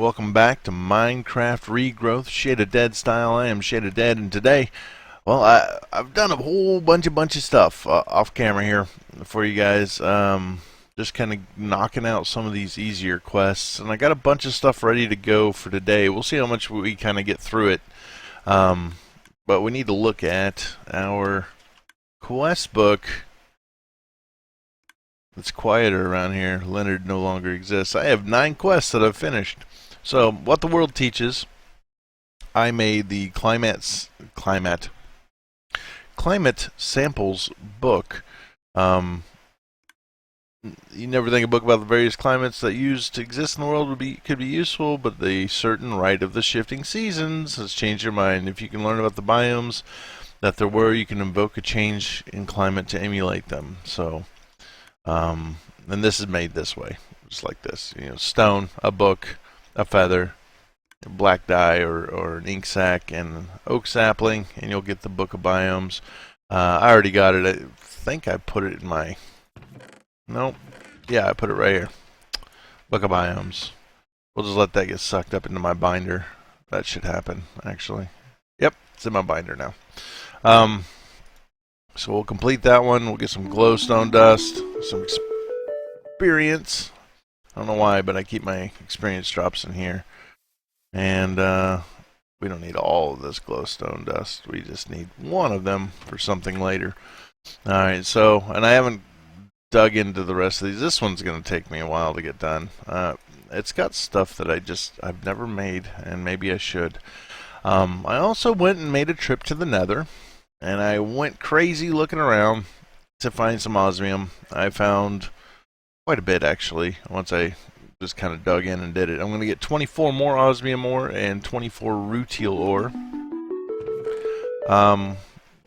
Welcome back to Minecraft Regrowth, Shade of Dead style. I am Shade of Dead, and today, well, I've done a whole bunch of stuff off camera here for you guys. Just kind of knocking out some of these easier quests, and I got a bunch of stuff ready to go for today. We'll see how much we kind of get through it. But we need to look at our quest book. It's quieter around here. Leonard no longer exists. I have 9 quests that I've finished. So, what the world teaches, I made the climate samples book. You never think a book about the various climates that used to exist in the world could be useful, but the certain rite of the shifting seasons has changed your mind. If you can learn about the biomes that there were, you can invoke a change in climate to emulate them. So, and this is made this way, just like this. You know, stone, a book, a feather, a black dye or an ink sac, and an oak sapling, and you'll get the book of biomes. I already got it. I think I put it in my... Nope. Yeah, I put it right here. Book of biomes. We'll just let that get sucked up into my binder. That should happen, actually. Yep, it's in my binder now. So we'll complete that one. We'll get some glowstone dust, some experience. I don't know why, but I keep my experience drops in here. And we don't need all of this glowstone dust. We just need one of them for something later. Alright, so, and I haven't dug into the rest of these. This one's going to take me a while to get done. It's got stuff that I've never made, and maybe I should. I also went and made a trip to the Nether, and I went crazy looking around to find some osmium. I found quite a bit, actually, once I just kind of dug in and did it. I'm going to get 24 more osmium ore and 24 rutile ore.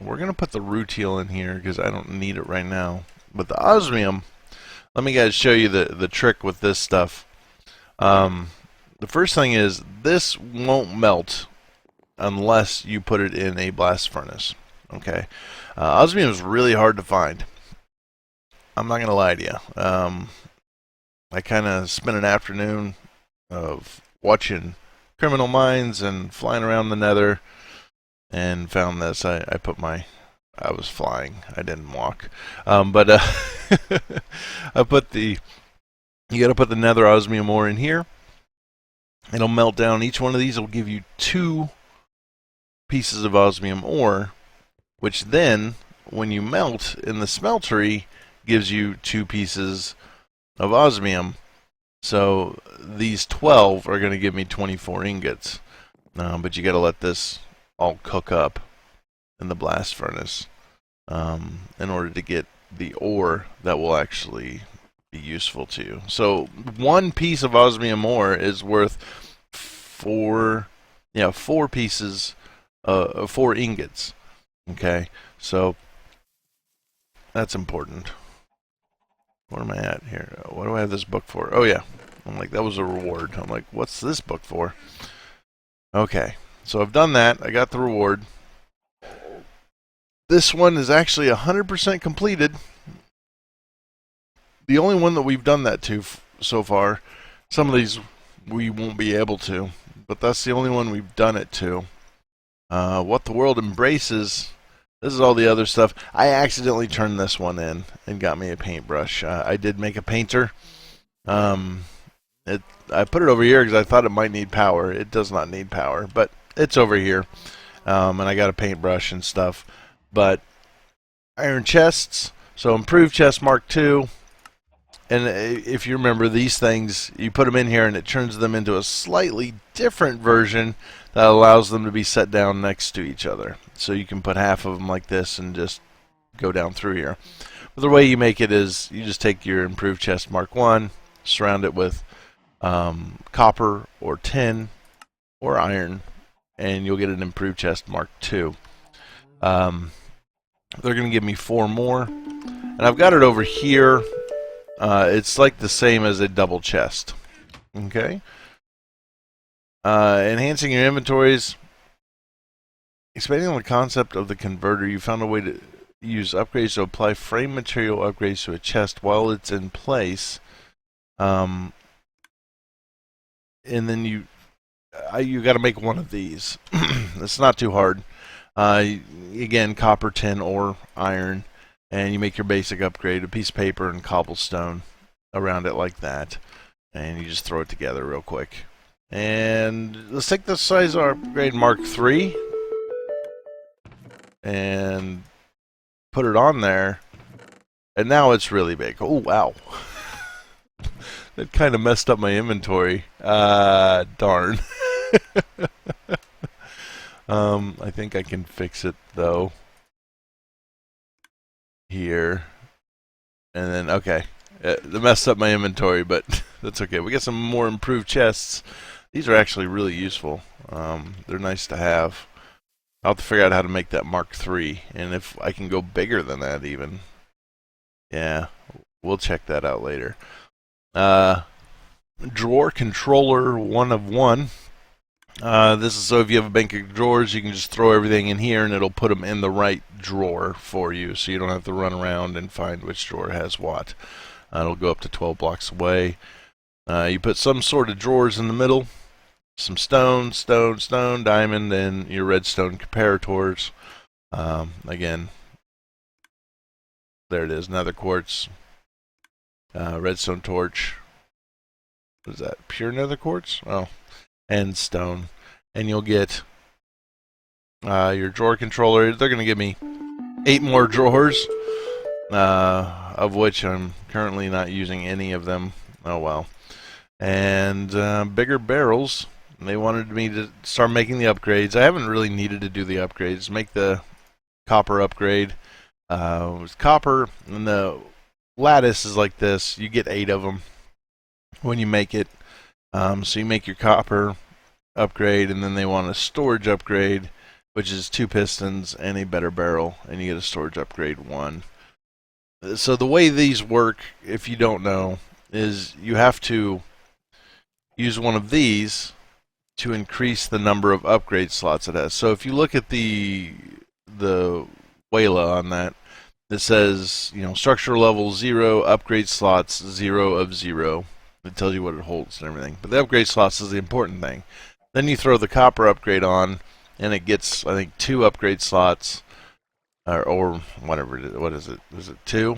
We're going to put the rutile in here because I don't need it right now. But the osmium, let me guys show you the trick with this stuff. The first thing is, this won't melt unless you put it in a blast furnace. Okay, osmium is really hard to find. I'm not gonna lie to you. I kind of spent an afternoon of watching Criminal Minds and flying around the Nether, and found this. I was flying. I didn't walk. But I put you got to put the Nether osmium ore in here. It'll melt down. Each one of these will give you 2 pieces of osmium ore, which then, when you melt in the smeltery, gives you 2 pieces of osmium. So these 12 are going to give me 24 ingots. But you got to let this all cook up in the blast furnace in order to get the ore that will actually be useful to you. So 1 piece of osmium ore is worth 4 pieces, 4 ingots. Okay, so that's important. Where am I at here? What do I have this book for? Oh yeah, I'm like, that was a reward. I'm like, what's this book for? Okay, so I've done that. I got the reward. This one is actually 100% completed. The only one that we've done that to so far. Some of these we won't be able to, but that's the only one we've done it to. What the world embraces. This is all the other stuff. I accidentally turned this one in and got me a paintbrush. I did make a painter. I put it over here because I thought it might need power. It does not need power, but it's over here. And I got a paintbrush and stuff. But iron chests, so improved chest mark 2. And if you remember, these things, you put them in here and it turns them into a slightly different version that allows them to be set down next to each other. So you can put half of them like this and just go down through here. But the way you make it is you just take your improved chest mark 1, surround it with copper or tin or iron, and you'll get an improved chest mark 2. They're going to give me 4 more. And I've got it over here. It's like the same as a double chest. Okay. Enhancing your inventories. Expanding on the concept of the converter, you found a way to use upgrades to apply frame material upgrades to a chest while it's in place. and then you got to make one of these. It's not too hard. Again, copper, tin, or iron, and you make your basic upgrade, a piece of paper and cobblestone around it like that, and you just throw it together real quick. And let's take the size upgrade Mark III and put it on there, and now it's really big. Oh wow. That kind of messed up my inventory. Darn. I think I can fix it though. Here. And then, okay. It messed up my inventory, but that's okay. We got some more improved chests. These are actually really useful. They're nice to have. I'll have to figure out how to make that Mark III, and if I can go bigger than that even. Yeah, we'll check that out later. Drawer controller 1 of 1. This is so if you have a bank of drawers, you can just throw everything in here and it'll put them in the right drawer for you, so you don't have to run around and find which drawer has what. It'll go up to 12 blocks away. You put some sort of drawers in the middle, some stone, diamond, and your redstone comparators. Again, there it is, nether quartz, redstone torch. What is that? Pure nether quartz? Oh, and stone. And you'll get your drawer controller. They're going to give me 8 more drawers, of which I'm currently not using any of them. Oh well. And bigger barrels. They wanted me to start making the upgrades. I haven't really needed to do the upgrades. Make the copper upgrade. With copper, and the lattice is like this. You get 8 of them when you make it. So you make your copper upgrade, and then they want a storage upgrade, which is 2 pistons and a better barrel, and you get a storage upgrade 1. So the way these work, if you don't know, is you have to use one of these to increase the number of upgrade slots it has. So if you look at the Wayla on that, it says, you know, structure level 0, upgrade slots 0 of 0. It tells you what it holds and everything. But the upgrade slots is the important thing. Then you throw the copper upgrade on, and it gets, I think, 2 upgrade slots, or whatever it is. What is it? Is it 2?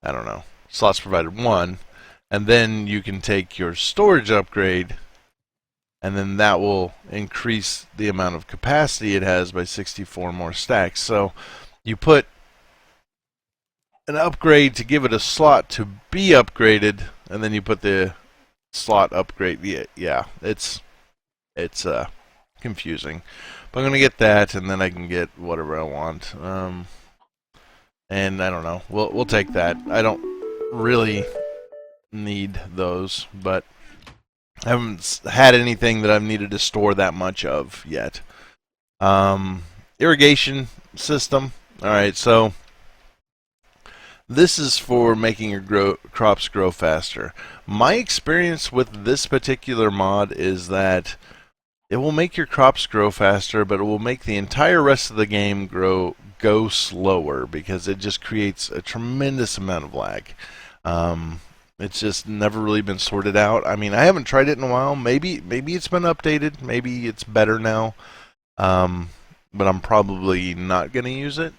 I don't know. Slots provided 1. And then you can take your storage upgrade, and then that will increase the amount of capacity it has by 64 more stacks. So you put an upgrade to give it a slot to be upgraded, and then you put the slot upgrade. Yeah, it's confusing. But I'm going to get that, and then I can get whatever I want. And I don't know. We'll take that. I don't really need those, but I haven't had anything that I've needed to store that much of yet. Irrigation system. Alright, so this is for making your crops grow faster. My experience with this particular mod is that it will make your crops grow faster, but it will make the entire rest of the game go slower, because it just creates a tremendous amount of lag. It's just never really been sorted out. I mean, I haven't tried it in a while. Maybe it's been updated. Maybe it's better now. But I'm probably not going to use it.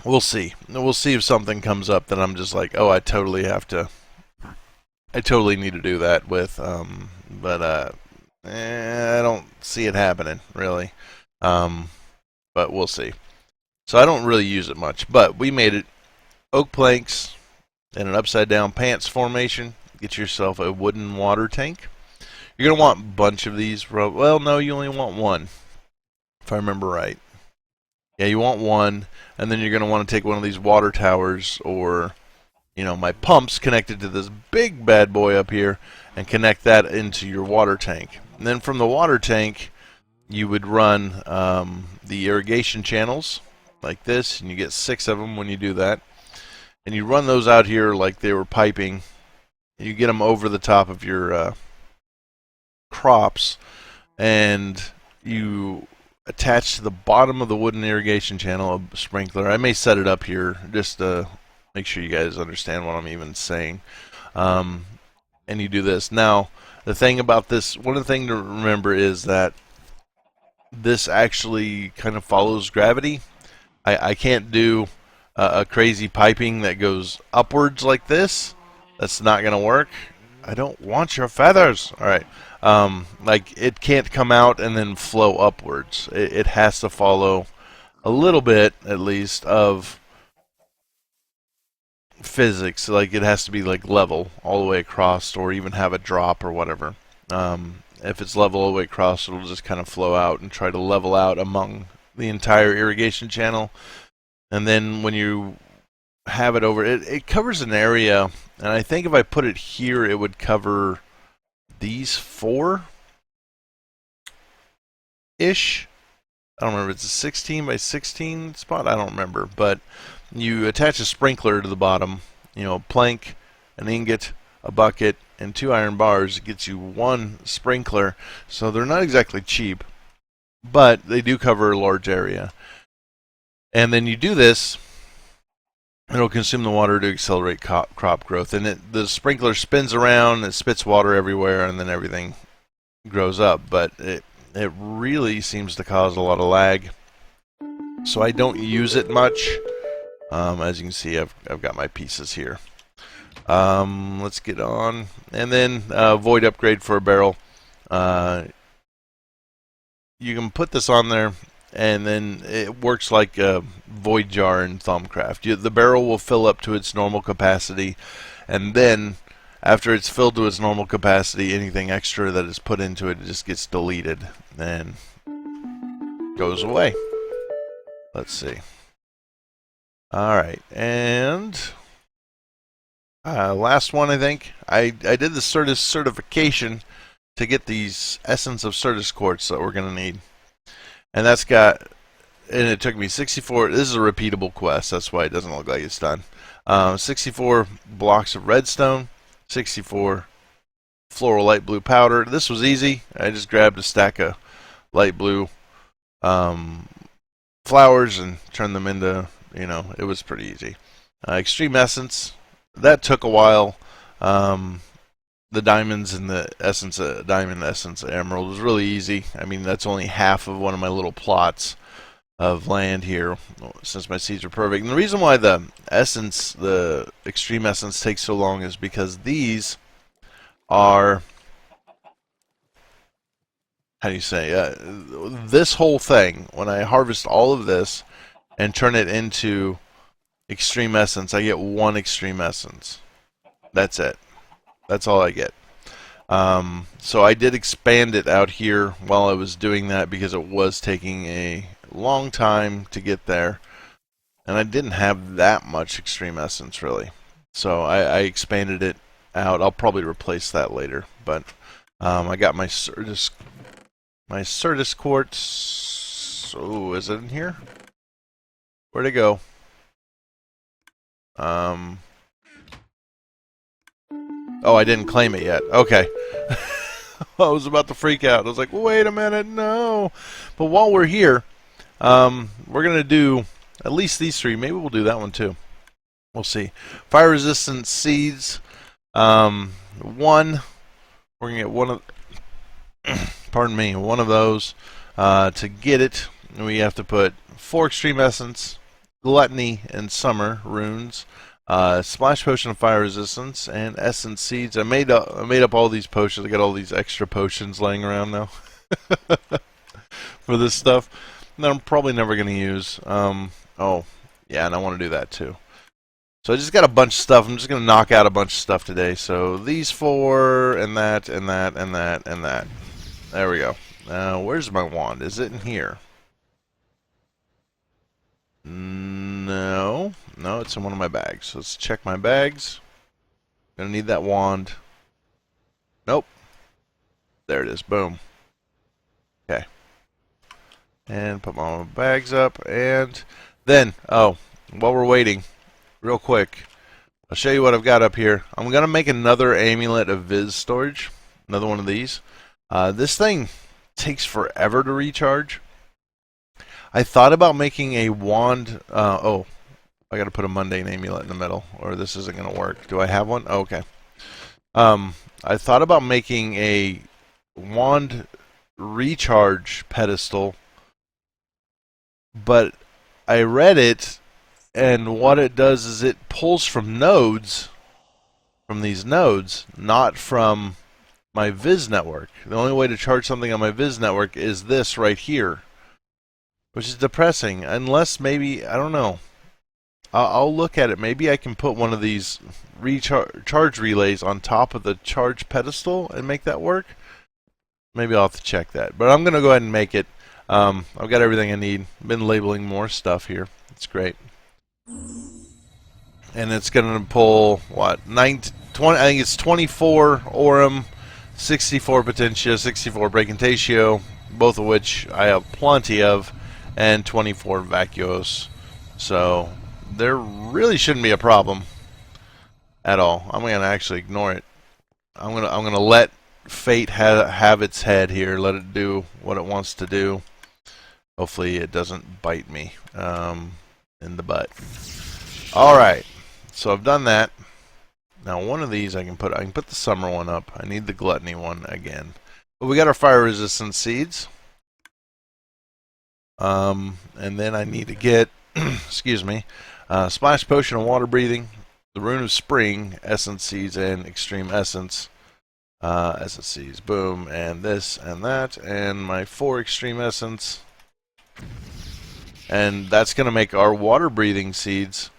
We'll see. We'll see if something comes up that I'm just like, oh, I totally need to do that with. But I don't see it happening, really. But we'll see. So I don't really use it much. But we made it. Oak planks and an upside down pants formation. Get yourself a wooden water tank. You're going to want a bunch of these. Well, no, you only want 1, if I remember right. Yeah, you want 1, and then you're going to want to take one of these water towers, or, you know, my pumps connected to this big bad boy up here, and connect that into your water tank. And then from the water tank, you would run the irrigation channels like this, and you get 6 of them when you do that. And you run those out here like they were piping. You get them over the top of your crops, and you attach to the bottom of the wooden irrigation channel a sprinkler. I may set it up here just to make sure you guys understand what I'm even saying. and you do this. Now, the thing about this, one of the things to remember is that this actually kind of follows gravity. I can't do a crazy piping that goes upwards like this. That's not going to work. I don't want your feathers. All right. Like, it can't come out and then flow upwards. It has to follow a little bit, at least, of physics. Like, it has to be like level all the way across, or even have a drop or whatever. If it's level all the way across, it'll just kind of flow out and try to level out among the entire irrigation channel. And then when you have it over, it covers an area, and I think if I put it here, it would cover these 4 ish. I don't remember. It's a 16 by 16 spot. I don't remember, but you attach a sprinkler to the bottom. You know, a plank, an ingot, a bucket, and 2 iron bars. It gets you 1 sprinkler. So they're not exactly cheap, but they do cover a large area. And then you do this, it'll consume the water to accelerate crop growth. And the sprinkler spins around, it spits water everywhere, and then everything grows up. But it really seems to cause a lot of lag. So I don't use it much. As you can see, I've got my pieces here. Let's get on. And then void upgrade for a barrel. You can put this on there, and then it works like a void jar in Thumbcraft. The barrel will fill up to its normal capacity, and then after it's filled to its normal capacity, anything extra that is put into it just gets deleted and goes away. Let's see. Alright, and last one, I think. I did the Certus certification to get these Essence of Certus quartz that we're going to need. And that's got, and it took me 64, this is a repeatable quest, that's why it doesn't look like it's done. 64 blocks of redstone, 64 floral light blue powder. This was easy. I just grabbed a stack of light blue flowers and turned them into, you know, it was pretty easy. Extreme Essence, that took a while. The diamonds and the essence, diamond essence emerald was really easy. I mean, that's only half of one of my little plots of land here, since my seeds are perfect. And the reason why the essence, the extreme essence, takes so long is because these are, how do you say, this whole thing, when I harvest all of this and turn it into extreme essence, I get 1 extreme essence. That's it. That's all I get. So I did expand it out here while I was doing that, because it was taking a long time to get there. And I didn't have that much extreme essence, really. So I expanded it out. I'll probably replace that later. But I got my Certus quartz. Oh, is it in here? Where'd it go? Oh, I didn't claim it yet. Okay. I was about to freak out. I was like, wait a minute, no. But while we're here, we're going to do at least these 3. Maybe we'll do that one too. We'll see. Fire resistant seeds. 1. We're going to get one of, pardon me, one of those. To get it, we have to put 4 extreme essence, gluttony, and summer runes. Splash potion of fire resistance, and essence seeds. I made up all these potions. I got all these extra potions laying around now for this stuff that I'm probably never going to use. Oh, yeah, and I want to do that too. So I just got a bunch of stuff. I'm just going to knock out a bunch of stuff today. So these 4, and that, and that, and that, and that. There we go. Where's my wand? Is it in here? No, it's in one of my bags. Let's check my bags. Gonna need that wand. Nope. There it is. Boom. Okay. And put my bags up, and then, oh, while we're waiting, real quick, I'll show you what I've got up here. I'm gonna make another amulet of Viz storage. Another one of these. This thing takes forever to recharge. I thought about making a wand. Oh, I got to put a mundane amulet in the middle, or this isn't going to work. Do I have one? Oh, okay. I thought about making a wand recharge pedestal, but I read it, and what it does is it pulls from nodes, from these nodes, not from my Viz network. The only way to charge something on my Viz network is this right here, which is depressing. Unless maybe, I don't know. I'll look at it. Maybe I can put one of these charge relays on top of the charge pedestal and make that work. Maybe I'll have to check that. But I'm going to go ahead and make it. I've got everything I need. Been labeling more stuff here. It's great. And it's going to pull, what, 20, I think it's 24 Aurum, 64 Potentia, 64 Bracantatio, both of which I have plenty of, and 24 Vacuos. So there really shouldn't be a problem at all. I'm going to actually ignore it. I'm going to let fate have its head here. Let it do what it wants to do. Hopefully it doesn't bite me in the butt. All right. So I've done that. Now one of these I can put the summer one up. I need the gluttony one again. But we got our fire resistant seeds. And then I need to get excuse me, splash potion of water breathing, the rune of spring, essence seeds, and extreme essence. Essence seeds, boom, and this and that, and my 4 extreme essence. And that's gonna make our water breathing seeds.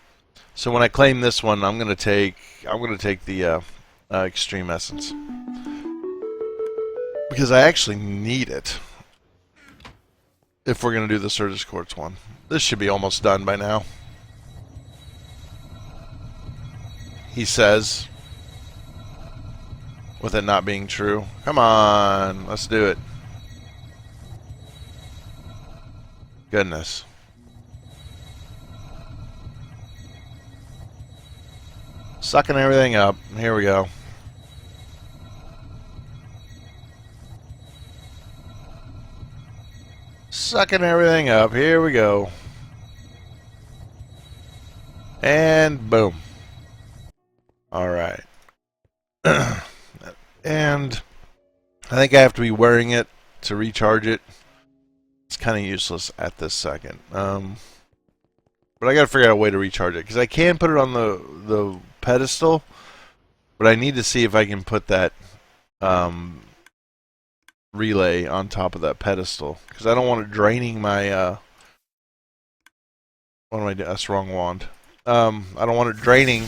So when I claim this one, I'm gonna take the extreme essence because I actually need it if we're gonna do the Certus Quartz one. This should be almost done by now, he says, with it not being true. Come on, let's do it. Goodness. Sucking everything up. Here we go. Sucking everything up. Here we go. And boom. Alright. And I think I have to be wearing it to recharge it. It's kind of useless at this second. But I got to figure out a way to recharge it, because I can put it on the pedestal, but I need to see if I can put that relay on top of that pedestal, because I don't want it draining my what am I doing? That's wrong wand. I don't want it draining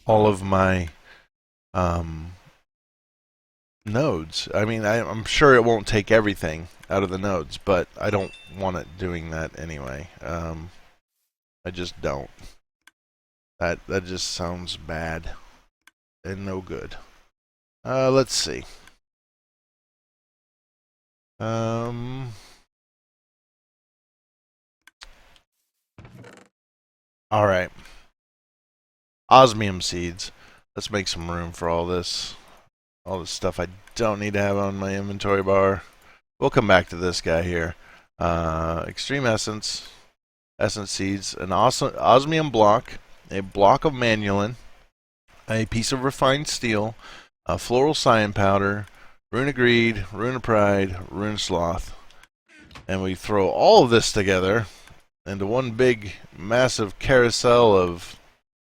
all of my nodes. I mean, I'm sure it won't take everything out of the nodes, but I don't want it doing that anyway. I just don't. That just sounds bad and no good. Let's see. All right. Osmium Seeds. Let's make some room for all this stuff I don't need to have on my inventory bar. We'll come back to this guy here. Extreme Essence, Essence Seeds, an Osmium block, a block of Manulin, a piece of refined steel, a floral cyan powder, Rune of Greed, Rune of Pride, Rune of Sloth. And we throw all of this together into one big, massive carousel of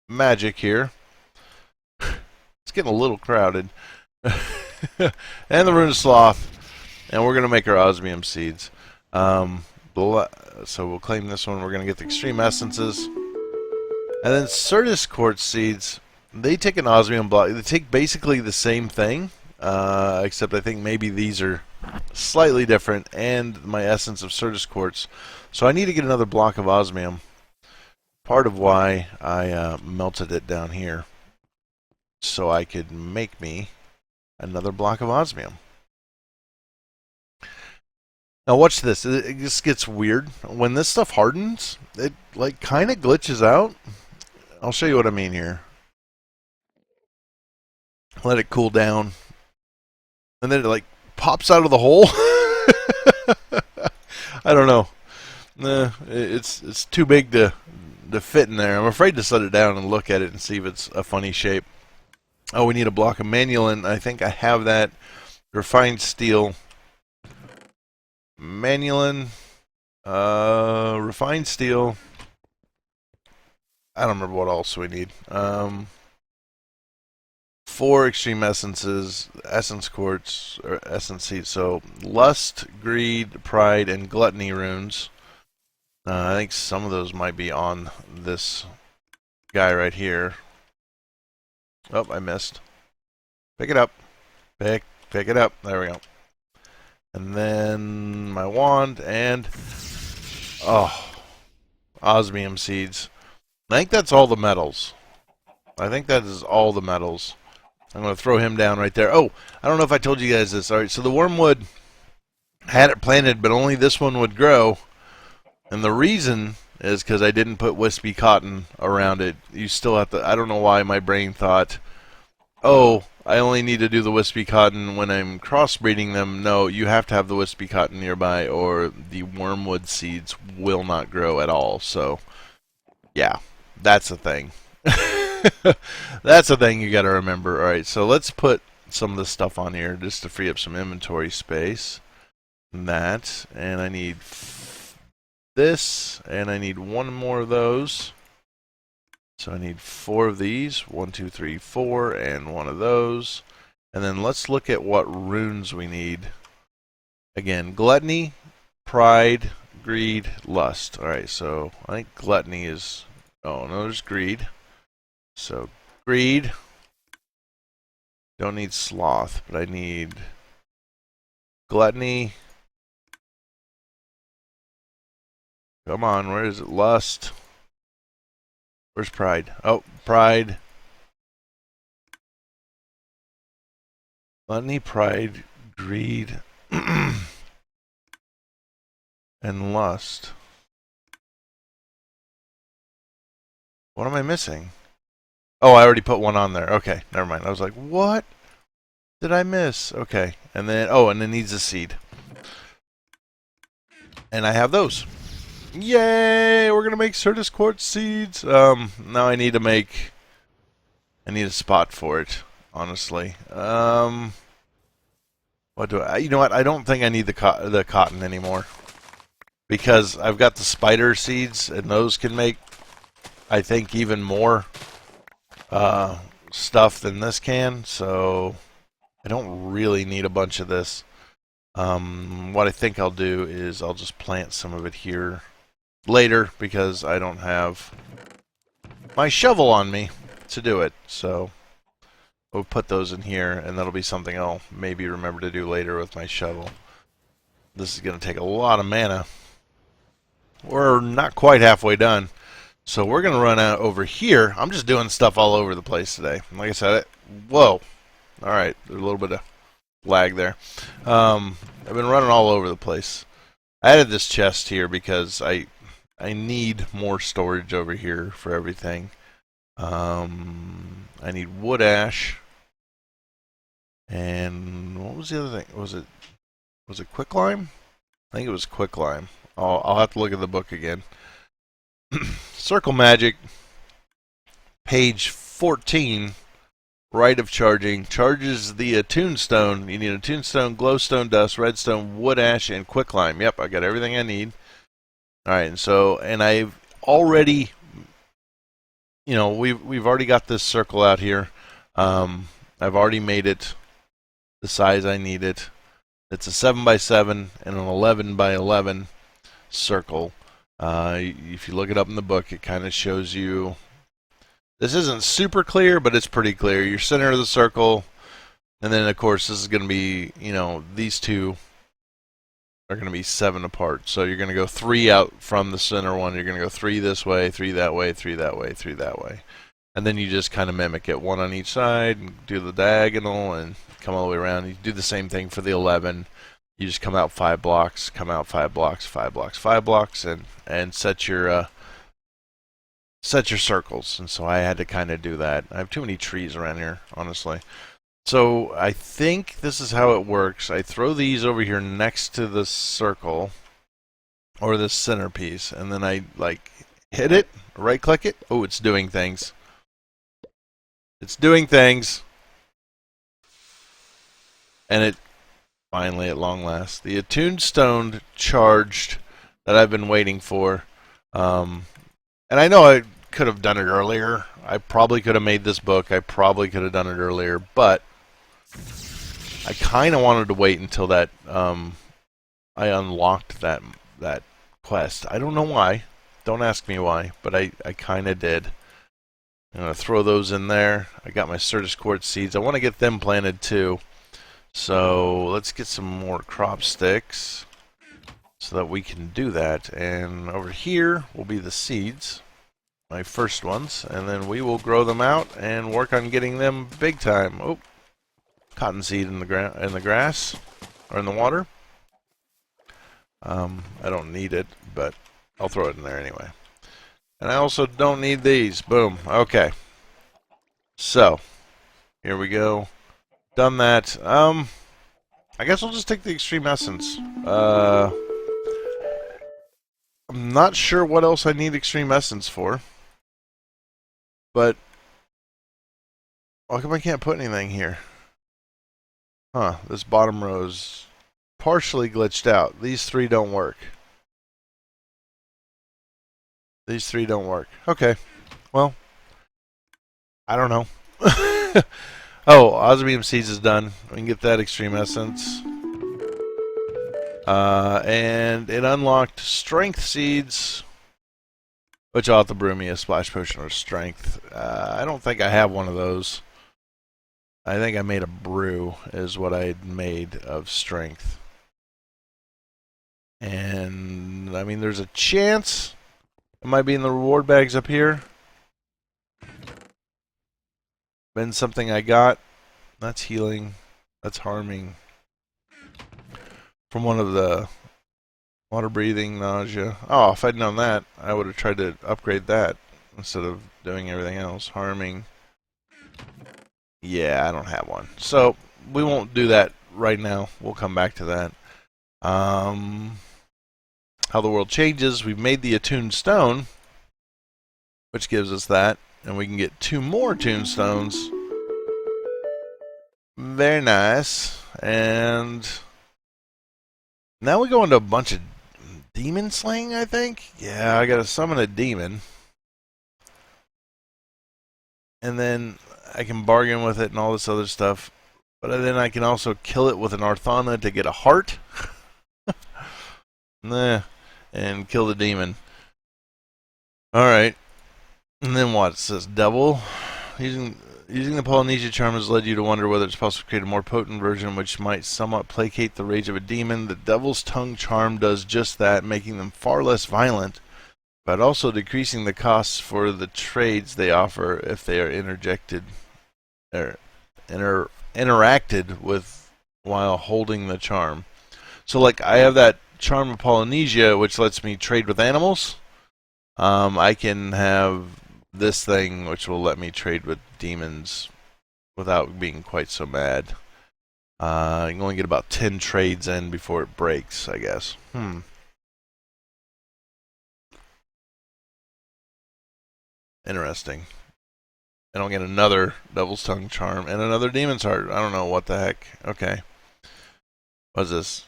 magic here. It's getting a little crowded. And the Rune of Sloth. And we're going to make our Osmium Seeds. So we'll claim this one. We're going to get the Extreme Essences. And then Certus Quartz Seeds, they take an Osmium block. They take basically the same thing, except I think maybe these are slightly different, and my Essence of Certus Quartz. So I need to get another block of Osmium. Part of why I melted it down here, so I could make me another block of Osmium. Now watch this. It just gets weird. When this stuff hardens, it like kind of glitches out. I'll show you what I mean here. Let it cool down, and then it like pops out of the hole. I don't know. It's too big to fit in there. I'm afraid to set it down and look at it and see if it's a funny shape. Oh, we need a block of manulin. I think I have that. Refined steel. Manulin. Refined steel. I don't remember what else we need. 4 extreme essences, essence quartz, or essence seeds. So lust, greed, pride, and gluttony runes. I think some of those might be on this guy right here. Oh, I missed. Pick it up. Pick it up. There we go. And then my wand and Osmium Seeds. I think that's all the metals. I think that is all the metals. I'm going to throw him down right there. Oh, I don't know if I told you guys this. All right, so the wormwood had it planted, but only this one would grow. And the reason is because I didn't put wispy cotton around it. You still have to, I don't know why my brain thought, oh, I only need to do the wispy cotton when I'm crossbreeding them. No, you have to have the wispy cotton nearby or the wormwood seeds will not grow at all. So, yeah, that's the thing. That's the thing you got to remember. All right, so let's put some of this stuff on here just to free up some inventory space. That, and I need this, and I need one more of those. So I need 4 of these. 1, 2, 3, 4, and one of those. And then let's look at what runes we need. Again, gluttony, pride, greed, lust. All right, so I think gluttony is. Oh no, there's greed. So greed. Don't need sloth, but I need gluttony. Come on, where is it? Lust. Where's pride? Oh, pride. Gluttony, pride, greed, and lust. What am I missing? Oh, I already put one on there. Okay, never mind. I was like, what did I miss? Okay, and then, oh, and it needs a seed. And I have those. Yay! We're gonna make Certus quartz seeds. Now I need a spot for it. Honestly, what do I? You know what? I don't think I need the cotton anymore because I've got the spider seeds, and those can make, I think, even more stuff than this can. So I don't really need a bunch of this. What I think I'll do is I'll just plant some of it here later because I don't have my shovel on me to do it. So we'll put those in here, and that'll be something I'll maybe remember to do later with my shovel. This is going to take a lot of mana. We're not quite halfway done. So we're going to run out over here. I'm just doing stuff all over the place today. Like I said, whoa. All right, there's a little bit of lag there. I've been running all over the place. I added this chest here because I need more storage over here for everything. I need wood ash. And what was the other thing? Was it quicklime? I think it was quicklime. I'll have to look at the book again. Circle magic, page 14, rite of charging, charges the tombstone. You need a tombstone, glowstone dust, redstone, wood ash, and quicklime. Yep, I got everything I need. All right, and I've already, we've already got this circle out here. I've already made it the size I need it. It's a 7x7 and an 11x11 circle. If you look it up in the book, it kind of shows you. This isn't super clear, but it's pretty clear. Your center of the circle, and then of course this is going to be, these two are going to be 7 apart. So you're going to go 3 out from the center one. You're going to go 3 this way, 3 that way, 3 that way, 3 that way. And then you just kind of mimic it, 1 on each side, and do the diagonal, and come all the way around. You do the same thing for the 11. You just come out 5 blocks, come out 5 blocks, 5 blocks, 5 blocks, and set your circles. And so I had to kind of do that. I have too many trees around here, honestly. So I think this is how it works. I throw these over here next to the circle, or the centerpiece, and then I hit it, right click it. Oh, it's doing things. It's doing things. And it finally, at long last, the attuned stone charged that I've been waiting for. And I know I could have done it earlier. I probably could have made this book. I probably could have done it earlier, but I kind of wanted to wait until that I unlocked that quest. I don't know why. Don't ask me why, but I kind of did. I'm going to throw those in there. I got my Certus Quartz seeds. I want to get them planted too. So let's get some more crop sticks so that we can do that. And over here will be the seeds, my first ones, and then we will grow them out and work on getting them big time. Oh, cottonseed in the grass or in the water. I don't need it, but I'll throw it in there anyway. And I also don't need these. Boom. Okay. So, here we go. Done that. I guess I'll just take the extreme essence. I'm not sure what else I need extreme essence for. But, how come I can't put anything here? Huh, this bottom row is partially glitched out. These three don't work. These three don't work. Okay. Well, I don't know. Oh, Osmium Seeds is done. We can get that extreme essence. And it unlocked Strength Seeds, which I'll have to brew me a splash potion or strength. I don't think I have one of those. I think I made a brew is what I made of strength. And, I mean, there's a chance it might be in the reward bags up here. Been something I got. That's healing. That's harming. From one of the water breathing, nausea. Oh, if I'd known that, I would have tried to upgrade that instead of doing everything else. Harming. Yeah, I don't have one. So, we won't do that right now. We'll come back to that. How the world changes. We've made the attuned stone, which gives us that. And we can get 2 more tombstones. Very nice. And now we go into a bunch of demon slaying, I think. Yeah, I gotta summon a demon. And then I can bargain with it and all this other stuff. But then I can also kill it with an Arthana to get a heart. And kill the demon. Alright. And then what? It says devil. Using the Polynesia charm has led you to wonder whether it's possible to create a more potent version which might somewhat placate the rage of a demon. The devil's tongue charm does just that, making them far less violent, but also decreasing the costs for the trades they offer if they are interacted with while holding the charm. So, like, I have that charm of Polynesia, which lets me trade with animals. I can have this thing, which will let me trade with demons without being quite so mad. I can only get about 10 trades in before it breaks, I guess. Interesting. And I'll get another Devil's Tongue charm and another Demon's Heart. I don't know what the heck. Okay. What's this?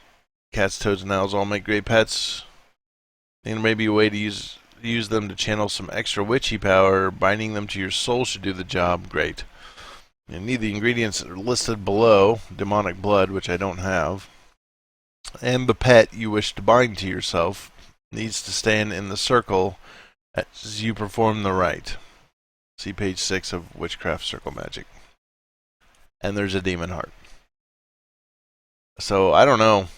Cats, toads, and owls all make great pets. There may be a way to use them to channel some extra witchy power. Binding them to your soul should do the job. Great. You need the ingredients that are listed below. Demonic blood, which I don't have. And the pet you wish to bind to yourself needs to stand in the circle as you perform the rite. See page 6 of Witchcraft Circle Magic. And there's a demon heart. So, I don't know.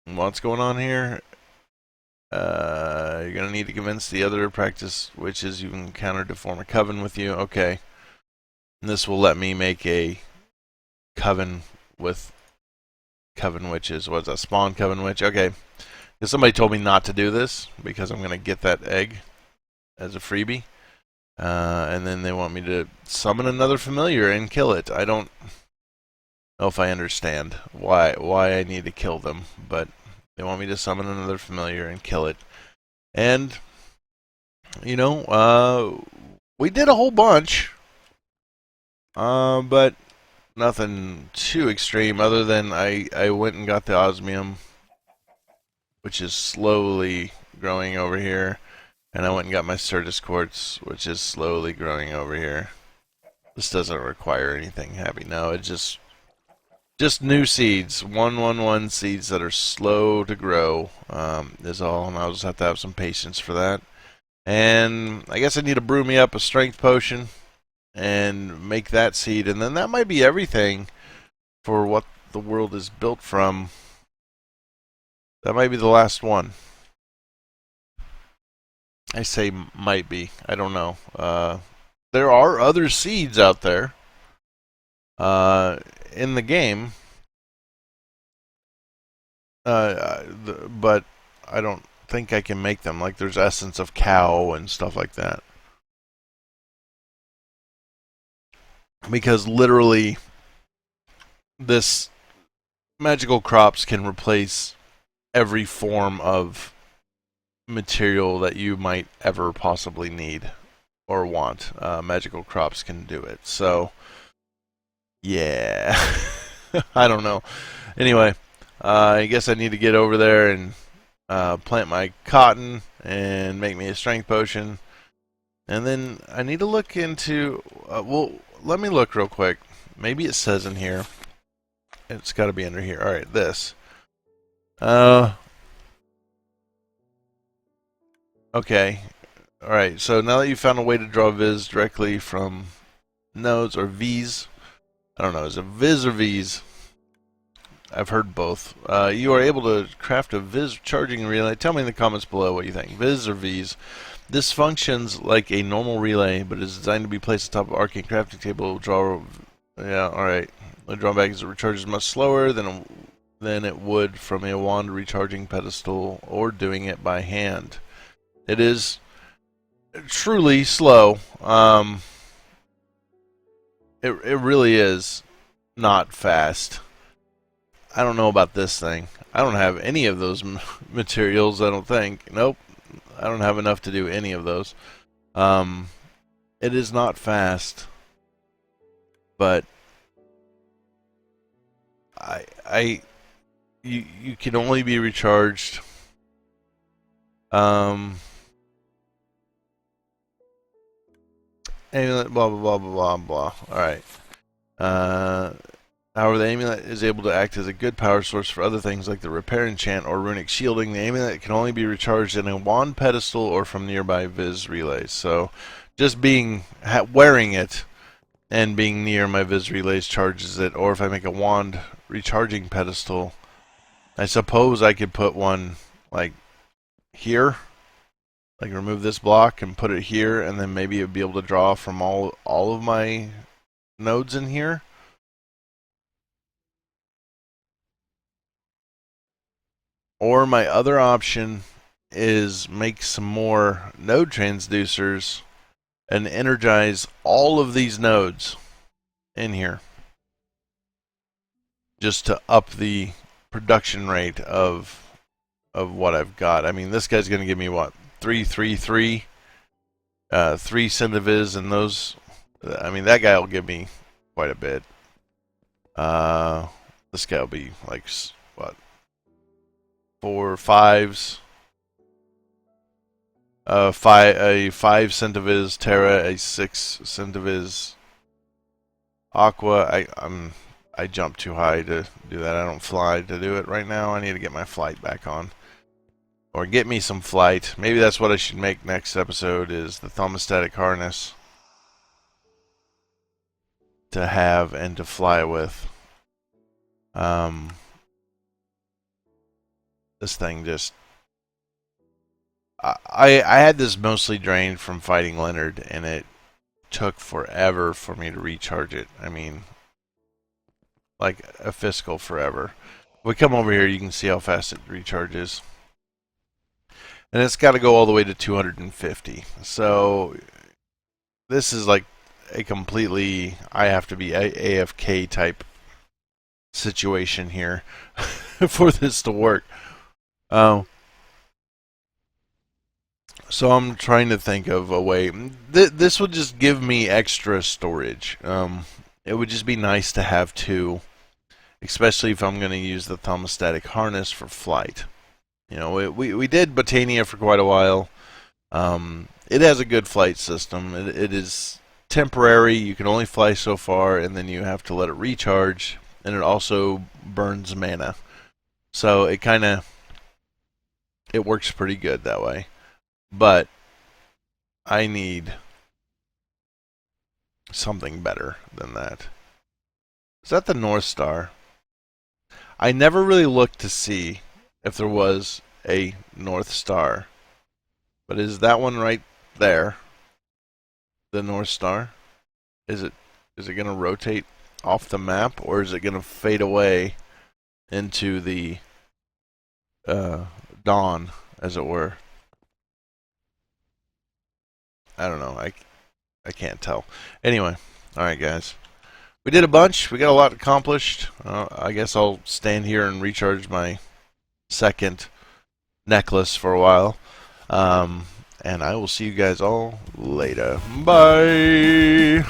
What's going on here? You're going to need to convince the other practice witches you've encountered to form a coven with you. Okay. And this will let me make a coven with coven witches. What's that? Spawn coven witch? Okay. Because somebody told me not to do this because I'm going to get that egg as a freebie. And then they want me to summon another familiar and kill it. I don't know if I understand why I need to kill them, but they want me to summon another familiar and kill it. And, you know, we did a whole bunch, but nothing too extreme other than I went and got the osmium, which is slowly growing over here, and I went and got my Certus quartz, which is slowly growing over here. This doesn't require anything heavy. No, it's just new seeds, 111 seeds that are slow to grow, is all, and I'll just have to have some patience for that. And I guess I need to brew me up a strength potion and make that seed, and then that might be everything for what the world is built from. That might be the last one. I say might be. I don't know. There are other seeds out there in the game, but I don't think I can make them. Like there's essence of cow and stuff like that. Because literally, this magical crops can replace every form of material that you might ever possibly need or want. Magical crops can do it. So, yeah. I don't know. Anyway, I guess I need to get over there and plant my cotton and make me a strength potion. And then I need to look into... well, let me look real quick. Maybe it says in here. It's got to be under here. Alright, this. Okay. Alright, so now that you've found a way to draw viz directly from nodes, or v's, I don't know, is it viz or v's? I've heard both. You are able to craft a viz charging relay. Tell me in the comments below what you think. Viz or v's. This functions like a normal relay, but is designed to be placed atop of arcane crafting table. Draw... yeah, alright. The drawback is it recharges much slower than it would from a wand recharging pedestal or doing it by hand. It is truly slow. It really is not fast. I don't know about this thing. I don't have any of those materials, I don't think. Nope. I don't have enough to do any of those. It is not fast. But you can only be recharged amulet, blah blah blah blah blah. Alright. However, the amulet is able to act as a good power source for other things like the repair enchant or runic shielding. The amulet can only be recharged in a wand pedestal or from nearby viz relays. So just wearing it and being near my viz relays charges it. Or if I make a wand recharging pedestal, I suppose I could put one like here, like remove this block and put it here, and then maybe it would be able to draw from all of my nodes in here. Or my other option is make some more node transducers and energize all of these nodes in here, just to up the production rate of what I've got. I mean, this guy's going to give me what, 333, 3 centivis, and those. I mean, that guy will give me quite a bit. This guy will be like what, 4 5s. A 5 centivis Terra, a 6 centivis Aqua. I jumped too high to do that. I don't fly to do it right now. I need to get my flight back on. Or get me some flight. Maybe that's what I should make next episode, is the thermostatic harness to have and to fly with. This thing just... I had this mostly drained from fighting Leonard, and it took forever for me to recharge it. I mean, like a fiscal forever. If we come over here, you can see how fast it recharges. And it's got to go all the way to 250. So this is like a completely, I have to be AFK type situation here for this to work. So I'm trying to think of a way. This would just give me extra storage. it would just be nice to have two, especially if I'm going to use the thermostatic harness for flight. You know, we did Botania for quite a while. It has a good flight system. It is temporary. You can only fly so far, and then you have to let it recharge, and it also burns mana. So it works pretty good that way. But I need something better than that. Is that the North Star? I never really looked to see if there was a North Star. But is that one right there the North Star? Is it going to rotate off the map, or is it going to fade away into the dawn, as it were? I don't know. I can't tell. Anyway, all right, guys. We did a bunch. We got a lot accomplished. I guess I'll stand here and recharge my second necklace for a while. And I will see you guys all later. Bye!